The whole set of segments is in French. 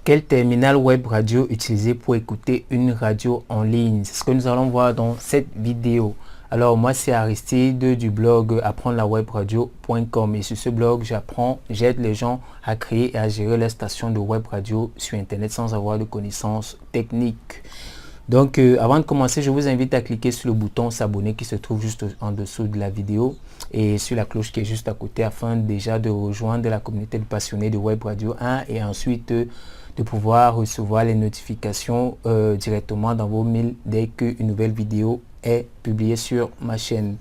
Quel terminal web radio utiliser pour écouter une radio en ligne? C'est ce que nous allons voir dans cette vidéo. Alors moi c'est Aristide du blog apprendre-la-web-radio.com et sur ce blog j'aide les gens à créer et à gérer leur station de web radio sur internet sans avoir de connaissances techniques. Donc avant de commencer, je vous invite à cliquer sur le bouton s'abonner qui se trouve juste en dessous de la vidéo et sur la cloche qui est juste à côté afin déjà de rejoindre la communauté de passionnés de web radio 1 et ensuite de pouvoir recevoir les notifications directement dans vos mails dès qu'une nouvelle vidéo est publiée sur ma chaîne.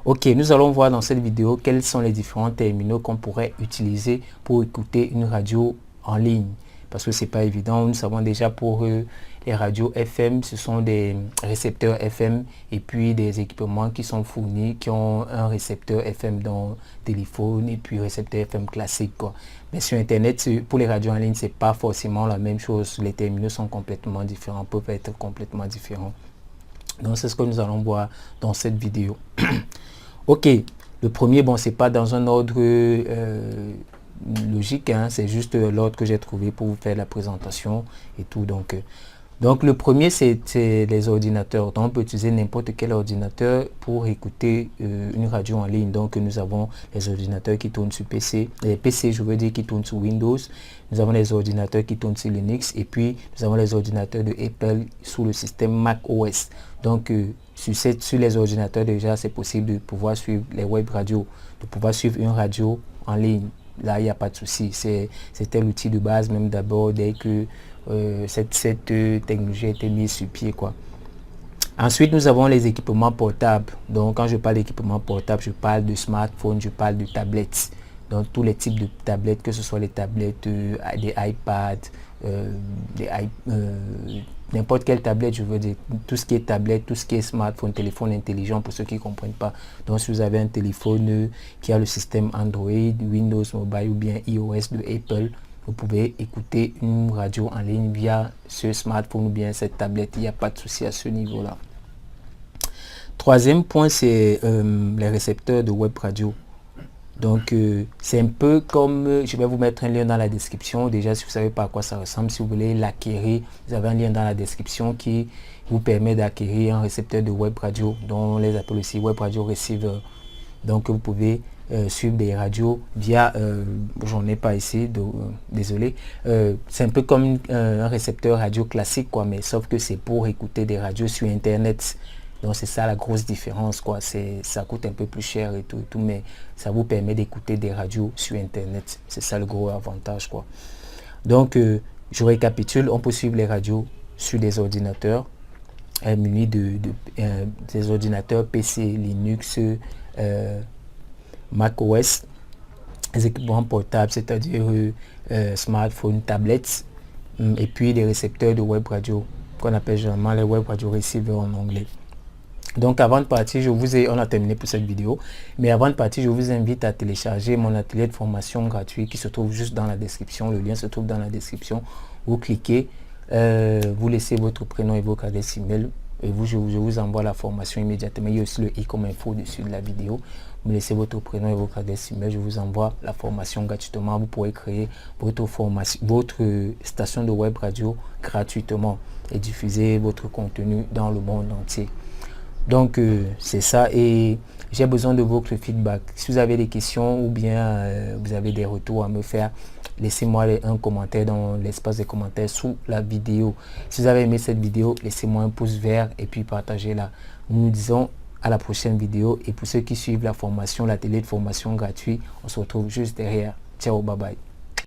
Ok, nous allons voir dans cette vidéo quels sont les différents terminaux qu'on pourrait utiliser pour écouter une radio en ligne. Parce que c'est pas évident, nous savons déjà pour les radios FM, ce sont des récepteurs FM et puis des équipements qui sont fournis, qui ont un récepteur FM dans téléphone et puis récepteur FM classique, quoi. Mais sur internet, pour les radios en ligne, c'est pas forcément la même chose. Les terminaux sont complètement différents, peuvent être complètement différents. Donc c'est ce que nous allons voir dans cette vidéo. Ok, le premier, bon, c'est pas dans un ordre logique, hein, c'est juste l'ordre que j'ai trouvé pour vous faire la présentation et tout. Donc le premier c'est les ordinateurs. Donc on peut utiliser n'importe quel ordinateur pour écouter une radio en ligne. Donc nous avons les ordinateurs qui tournent sur PC, les PC je veux dire qui tournent sur Windows. Nous avons les ordinateurs qui tournent sur Linux et puis nous avons les ordinateurs de Apple sous le système Mac OS. Donc sur les ordinateurs déjà c'est possible de pouvoir suivre les web radios, de pouvoir suivre une radio en ligne. Là il n'y a pas de souci, c'était l'outil de base même d'abord dès que cette technologie a été mise sur pied, quoi. Ensuite nous avons les équipements portables. Donc quand je parle d'équipements portables, je parle de smartphones, je parle de tablettes. Donc tous les types de tablettes, que ce soit les tablettes, des iPads, n'importe quelle tablette, je veux dire, tout ce qui est tablette, tout ce qui est smartphone, téléphone intelligent pour ceux qui ne comprennent pas. Donc si vous avez un téléphone qui a le système Android, Windows Mobile ou bien iOS de Apple, vous pouvez écouter une radio en ligne via ce smartphone ou bien cette tablette. Il n'y a pas de souci à ce niveau-là. Troisième point, c'est les récepteurs de web radio. Donc c'est un peu comme, je vais vous mettre un lien dans la description. Déjà si vous savez pas à quoi ça ressemble, si vous voulez l'acquérir, vous avez un lien dans la description qui vous permet d'acquérir un récepteur de web radio, dont on les appelle aussi web radio receiver. Donc vous pouvez suivre des radios via, j'en ai pas ici, désolé, c'est un peu comme un récepteur radio classique, quoi, mais sauf que c'est pour écouter des radios sur internet. Donc c'est ça la grosse différence, quoi. Ça coûte un peu plus cher et tout, mais ça vous permet d'écouter des radios sur internet. C'est ça le gros avantage, quoi. Donc je récapitule, on peut suivre les radios sur des ordinateurs munis des ordinateurs PC, Linux, Mac OS, les équipements portables, c'est-à-dire smartphones, tablettes, et puis des récepteurs de web radio qu'on appelle généralement les web radio receivers en anglais. Donc avant de partir, on a terminé pour cette vidéo, mais avant de partir, je vous invite à télécharger mon atelier de formation gratuit qui se trouve juste dans la description. Le lien se trouve dans la description. Vous cliquez, vous laissez votre prénom et votre adresse email et je vous envoie la formation immédiatement. Il y a aussi le i comme info au-dessus de la vidéo. Vous laissez votre prénom et votre adresse email, je vous envoie la formation gratuitement. Vous pourrez créer votre station de web radio gratuitement et diffuser votre contenu dans le monde entier. Donc c'est ça, et j'ai besoin de votre feedback. Si vous avez des questions ou bien vous avez des retours à me faire, laissez-moi un commentaire dans l'espace des commentaires sous la vidéo. Si vous avez aimé cette vidéo, laissez-moi un pouce vert et puis partagez-la. Nous nous disons à la prochaine vidéo, et pour ceux qui suivent la formation, la télé de formation gratuite, on se retrouve juste derrière. Ciao, bye bye.